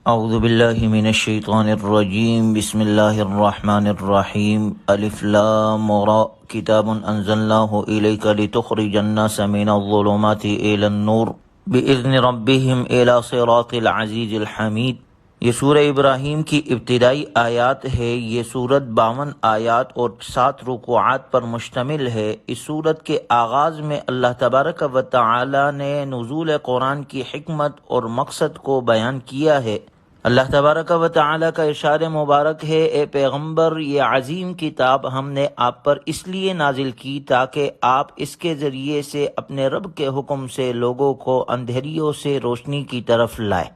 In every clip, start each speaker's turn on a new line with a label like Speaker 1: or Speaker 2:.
Speaker 1: اعوذ باللہ من الشیطان الرجیم بسم اللہ الرحمن الرحیم الف لام را کتاب انزلناہ الیک لتخرج الناس من الظلمات الی النور باذن ربهم الی صراط العزیز الحمید۔ یہ سورہ ابراہیم کی ابتدائی آیات ہے۔ یہ سورت 52 آیات اور 7 رکوعات پر مشتمل ہے۔ اس سورت کے آغاز میں اللہ تبارک و تعالی نے نزول قرآن کی حکمت اور مقصد کو بیان کیا ہے۔ اللہ تبارک و تعالی کا ارشاد مبارک ہے، اے پیغمبر، یہ عظیم کتاب ہم نے آپ پر اس لیے نازل کی تاکہ آپ اس کے ذریعے سے اپنے رب کے حکم سے لوگوں کو اندھیریوں سے روشنی کی طرف لائے۔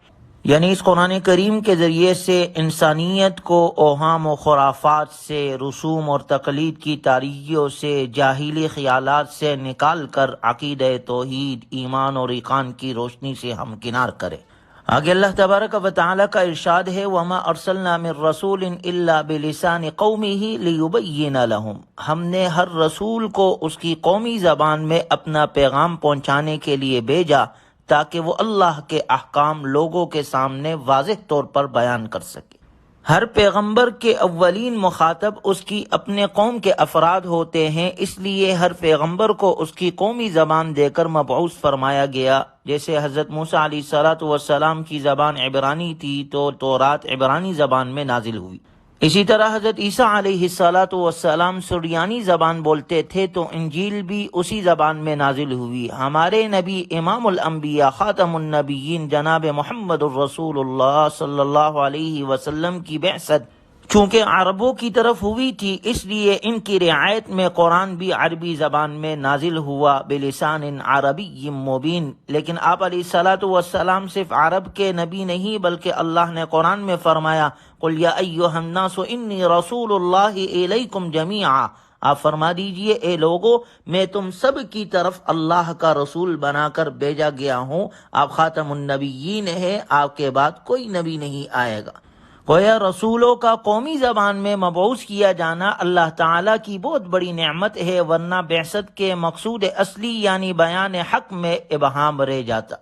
Speaker 1: یعنی اس قرآن کریم کے ذریعے سے انسانیت کو اوہام و خرافات سے، رسوم اور تقلید کی تاریکیوں سے، جاہلی خیالات سے نکال کر عقیدہ توحید، ایمان اور ایقان کی روشنی سے ہمکنار کرے۔ آگے اللہ تبارک و تعالی کا ارشاد ہے، وَمَا أَرْسَلْنَا مِن رَّسُولٍ إِلَّا بِلِسَانِ قَوْمِهِ لِيُبَيِّنَ لَهُمْ۔ ہم نے ہر رسول کو اس کی قومی زبان میں اپنا پیغام پہنچانے کے لیے بھیجا تاکہ وہ اللہ کے احکام لوگوں کے سامنے واضح طور پر بیان کر سکے۔ ہر پیغمبر کے اولین مخاطب اس کی اپنے قوم کے افراد ہوتے ہیں، اس لیے ہر پیغمبر کو اس کی قومی زبان دے کر مبعوث فرمایا گیا۔ جیسے حضرت موسیٰ علیہ السلام کی زبان عبرانی تھی تو تورات عبرانی زبان میں نازل ہوئی۔ اسی طرح حضرت عیسیٰ علیہ السلام سریانی زبان بولتے تھے تو انجیل بھی اسی زبان میں نازل ہوئی۔ ہمارے نبی امام الانبیاء خاتم النبیین جناب محمد الرسول اللہ صلی اللہ علیہ وسلم کی بعثت چونکہ عربوں کی طرف ہوئی تھی، اس لیے ان کی رعایت میں قرآن بھی عربی زبان میں نازل ہوا بلسان عربی مبین۔ لیکن آپ علیہ السلام صرف عرب کے نبی نہیں بلکہ اللہ نے قرآن میں فرمایا، قُلْ يَا أَيُّهَا النَّاسُ إِنِّي رَسُولُ اللَّهِ إِلَيْكُمْ جَمِيعًا۔ آپ فرما دیجئے، اے لوگو، میں تم سب کی طرف اللہ کا رسول بنا کر بھیجا گیا ہوں۔ آپ خاتم النبیین ہیں، آپ کے بعد کوئی نبی نہیں آئے گا۔ گویا رسولوں کا قومی زبان میں مبعوث کیا جانا اللہ تعالیٰ کی بہت بڑی نعمت ہے، ورنہ بعثت کے مقصود اصلی یعنی بیان حق میں ابہام رہ جاتا۔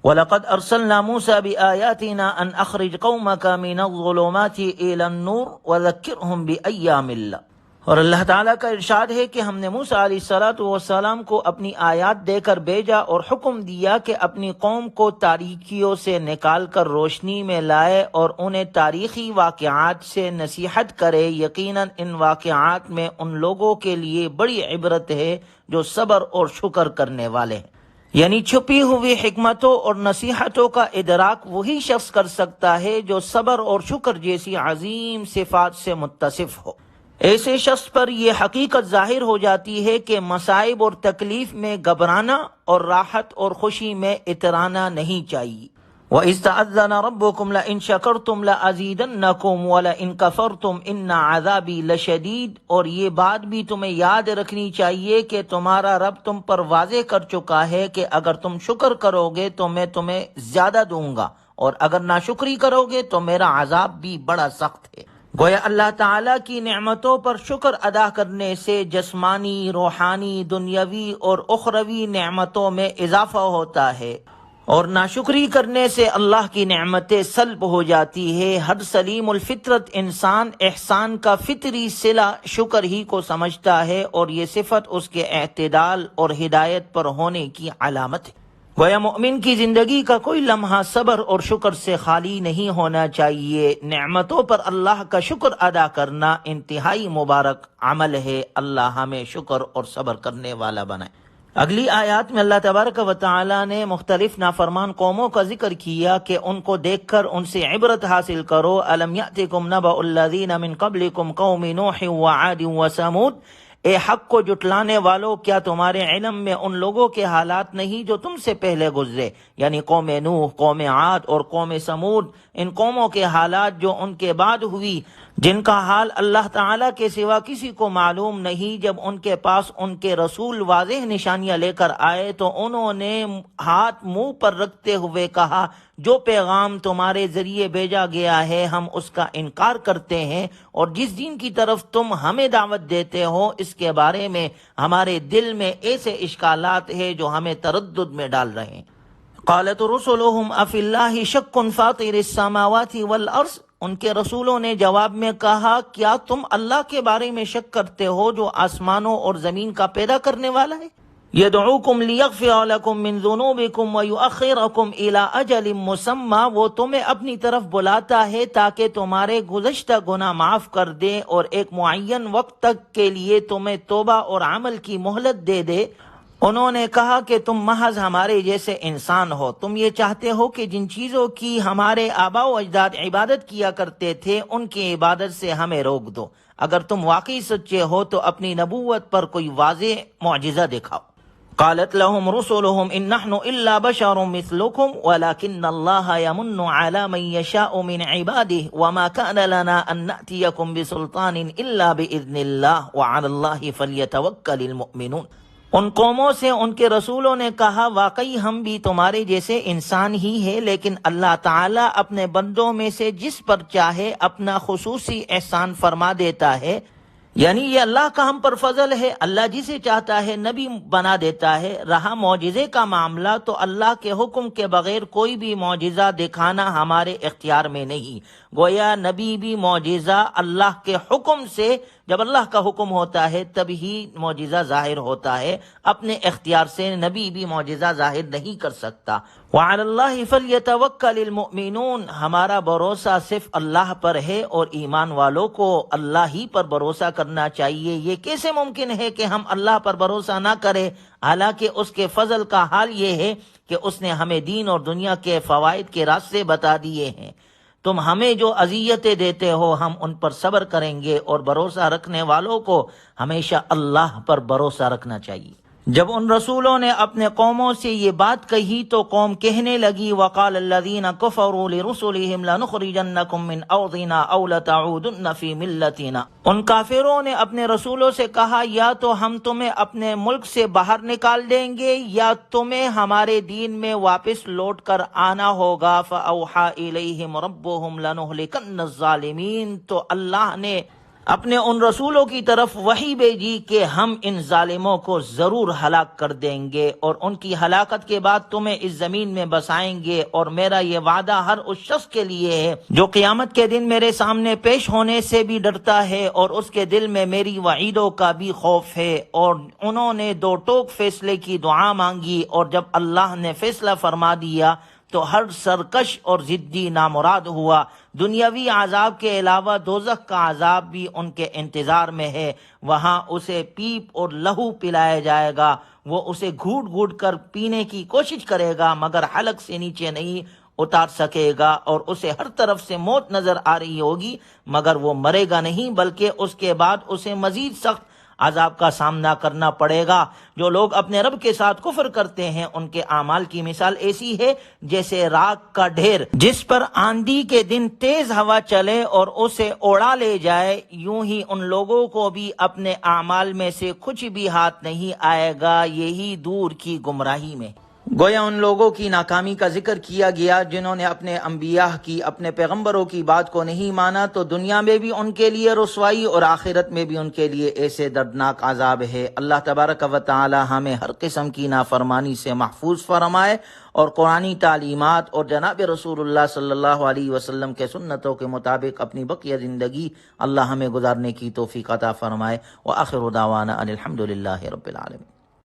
Speaker 1: وَلَقَدْ أَرْسَلْنَا مُوسَىٰ بِآيَاتِنَا أَنْ أَخْرِجْ قَوْمَكَ مِنَ الظُّلُمَاتِ إِلَى النُّورِ وَذَكِّرْهُمْ بِأَيَّامِ اللَّهِ۔ اور اللہ تعالیٰ کا ارشاد ہے کہ ہم نے موسیٰ علیہ السلام کو اپنی آیات دے کر بھیجا اور حکم دیا کہ اپنی قوم کو تاریکیوں سے نکال کر روشنی میں لائے اور انہیں تاریخی واقعات سے نصیحت کرے۔ یقیناً ان واقعات میں ان لوگوں کے لیے بڑی عبرت ہے جو صبر اور شکر کرنے والے ہیں۔ یعنی چھپی ہوئی حکمتوں اور نصیحتوں کا ادراک وہی شخص کر سکتا ہے جو صبر اور شکر جیسی عظیم صفات سے متصف ہو۔ ایسے شخص پر یہ حقیقت ظاہر ہو جاتی ہے کہ مصائب اور تکلیف میں گھبرانا اور راحت اور خوشی میں اترانا نہیں چاہیے۔ وَإِذْ تَأَذَّنَ رَبُّكُمْ لَئِن شَكَرْتُمْ لَأَزِيدَنَّكُمْ وَلَئِن كَفَرْتُمْ إِنَّ عَذَابِي لَشَدِيدٌ۔ اور یہ بات بھی تمہیں یاد رکھنی چاہیے کہ تمہارا رب تم پر واضح کر چکا ہے کہ اگر تم شکر کرو گے تو میں تمہیں زیادہ دوں گا، اور اگر ناشکری کرو گے تو میرا عذاب بھی بڑا سخت ہے۔ گویا اللہ تعالیٰ کی نعمتوں پر شکر ادا کرنے سے جسمانی، روحانی، دنیاوی اور اخروی نعمتوں میں اضافہ ہوتا ہے، اور ناشکری کرنے سے اللہ کی نعمتیں سلب ہو جاتی ہے۔ ہر سلیم الفطرت انسان احسان کا فطری صلہ شکر ہی کو سمجھتا ہے، اور یہ صفت اس کے اعتدال اور ہدایت پر ہونے کی علامت ہے۔ گویا مومن کی زندگی کا کوئی لمحہ صبر اور شکر سے خالی نہیں ہونا چاہیے۔ نعمتوں پر اللہ کا شکر ادا کرنا انتہائی مبارک عمل ہے۔ اللہ ہمیں شکر اور صبر کرنے والا بنائے۔ اگلی آیات میں اللہ تبارک و تعالی نے مختلف نافرمان قوموں کا ذکر کیا کہ ان کو دیکھ کر ان سے عبرت حاصل کرو۔ أَلَمْ يَأْتِكُمْ نَبَأُ الَّذِينَ مِن قَبْلِكُمْ قَوْمِ نُوحٍ وَعَادٍ وَثَمُودَ۔ اے حق کو جٹلانے والو، کیا تمہارے علم میں ان لوگوں کے حالات نہیں جو تم سے پہلے گزرے، یعنی قوم نوح، قوم عاد اور قوم ثمود، ان قوموں کے حالات جو ان کے بعد ہوئی، جن کا حال اللہ تعالیٰ کے سوا کسی کو معلوم نہیں۔ جب ان کے پاس ان کے رسول واضح نشانیاں لے کر آئے تو انہوں نے ہاتھ منہ پر رکھتے ہوئے کہا، جو پیغام تمہارے ذریعے بھیجا گیا ہے ہم اس کا انکار کرتے ہیں، اور جس دین کی طرف تم ہمیں دعوت دیتے ہو اس کے بارے میں ہمارے دل میں ایسے اشکالات ہیں جو ہمیں تردد میں ڈال رہے ہیں۔ قالت رسلهم افی اللہ شک فاطر السماوات والارض، ان کے رسولوں نے جواب میں کہا کیا تم اللہ کے بارے میں شک کرتے ہو جو آسمانوں اور زمین کا پیدا کرنے والا ہے؟ یدعوکم لیغفر لکم من ذنوبکم ویؤخرکم الی اجل مسمی، وہ تمہیں اپنی طرف بلاتا ہے تاکہ تمہارے گزشتہ گناہ معاف کر دے اور ایک معین وقت تک کے لیے تمہیں توبہ اور عمل کی مہلت دے دے۔ انہوں نے کہا کہ تم محض ہمارے جیسے انسان ہو، تم یہ چاہتے ہو کہ جن چیزوں کی ہمارے آباء و اجداد عبادت کیا کرتے تھے ان کی عبادت سے ہمیں روک دو۔ اگر تم واقعی سچے ہو تو اپنی نبوت پر کوئی واضح معجزہ دکھاؤ۔ قالت لهم رسلهم ان نحن الا بشر مثلكم ولكن الله يمن على من يشاء من عباده وما كان لنا ان ناتيكم بسلطان الا باذن الله وعلى الله فليتوكل المؤمنون۔ ان قوموں سے ان کے رسولوں نے کہا واقعی ہم بھی تمہارے جیسے انسان ہی ہیں، لیکن اللہ تعالیٰ اپنے بندوں میں سے جس پر چاہے اپنا خصوصی احسان فرما دیتا ہے، یعنی یہ اللہ کا ہم پر فضل ہے، اللہ جسے چاہتا ہے نبی بنا دیتا ہے۔ رہا معجزے کا معاملہ تو اللہ کے حکم کے بغیر کوئی بھی معجزہ دکھانا ہمارے اختیار میں نہیں، گویا نبی بھی معجزہ اللہ کے حکم سے، جب اللہ کا حکم ہوتا ہے تب ہی معجزہ ظاہر ہوتا ہے، اپنے اختیار سے نبی بھی معجزہ ظاہر نہیں کر سکتا۔ وعلی اللہ فلیتوکل المؤمنون، ہمارا بھروسہ صرف اللہ پر ہے اور ایمان والوں کو اللہ ہی پر بھروسہ کرنا چاہیے۔ یہ کیسے ممکن ہے کہ ہم اللہ پر بھروسہ نہ کریں، حالانکہ اس کے فضل کا حال یہ ہے کہ اس نے ہمیں دین اور دنیا کے فوائد کے راستے بتا دیے ہیں۔ تم ہمیں جو اذیتیں دیتے ہو ہم ان پر صبر کریں گے، اور بھروسہ رکھنے والوں کو ہمیشہ اللہ پر بھروسہ رکھنا چاہیے۔ جب ان رسولوں نے اپنے قوموں سے یہ بات کہی تو قوم کہنے لگی وقال الذین کفروا لرسلهم لنخرجنکم من ارضنا او لتعودن فی ملتنا، ان کافروں نے اپنے رسولوں سے کہا یا تو ہم تمہیں اپنے ملک سے باہر نکال دیں گے یا تمہیں ہمارے دین میں واپس لوٹ کر آنا ہوگا۔ فاوحى الیہم ربهم لنہلکن الظالمین، تو اللہ نے اپنے ان رسولوں کی طرف وحی بھیجی کہ ہم ان ظالموں کو ضرور ہلاک کر دیں گے، اور ان کی ہلاکت کے بعد تمہیں اس زمین میں بسائیں گے، اور میرا یہ وعدہ ہر اس شخص کے لیے ہے جو قیامت کے دن میرے سامنے پیش ہونے سے بھی ڈرتا ہے اور اس کے دل میں میری وعیدوں کا بھی خوف ہے۔ اور انہوں نے دو ٹوک فیصلے کی دعا مانگی، اور جب اللہ نے فیصلہ فرما دیا تو ہر سرکش اور ضدی نامراد ہوا۔ دنیاوی عذاب کے علاوہ دوزخ کا عذاب بھی ان کے انتظار میں ہے، وہاں اسے پیپ اور لہو پلایا جائے گا، وہ اسے گھوٹ گھوٹ کر پینے کی کوشش کرے گا مگر حلق سے نیچے نہیں اتار سکے گا، اور اسے ہر طرف سے موت نظر آ رہی ہوگی مگر وہ مرے گا نہیں، بلکہ اس کے بعد اسے مزید سخت عذاب کا سامنا کرنا پڑے گا۔ جو لوگ اپنے رب کے ساتھ کفر کرتے ہیں ان کے اعمال کی مثال ایسی ہے جیسے راکھ کا ڈھیر جس پر آندھی کے دن تیز ہوا چلے اور اسے اڑا لے جائے، یوں ہی ان لوگوں کو بھی اپنے اعمال میں سے کچھ بھی ہاتھ نہیں آئے گا، یہی دور کی گمراہی میں۔ گویا ان لوگوں کی ناکامی کا ذکر کیا گیا جنہوں نے اپنے انبیاء کی، اپنے پیغمبروں کی بات کو نہیں مانا، تو دنیا میں بھی ان کے لیے رسوائی اور آخرت میں بھی ان کے لیے ایسے دردناک عذاب ہے۔ اللہ تبارک و تعالی ہمیں ہر قسم کی نافرمانی سے محفوظ فرمائے، اور قرآنی تعلیمات اور جناب رسول اللہ صلی اللہ علیہ وسلم کے سنتوں کے مطابق اپنی بقیہ زندگی اللہ ہمیں گزارنے کی توفیق عطا فرمائے۔ وآخر دعوانا ان الحمد للہ رب العالمین۔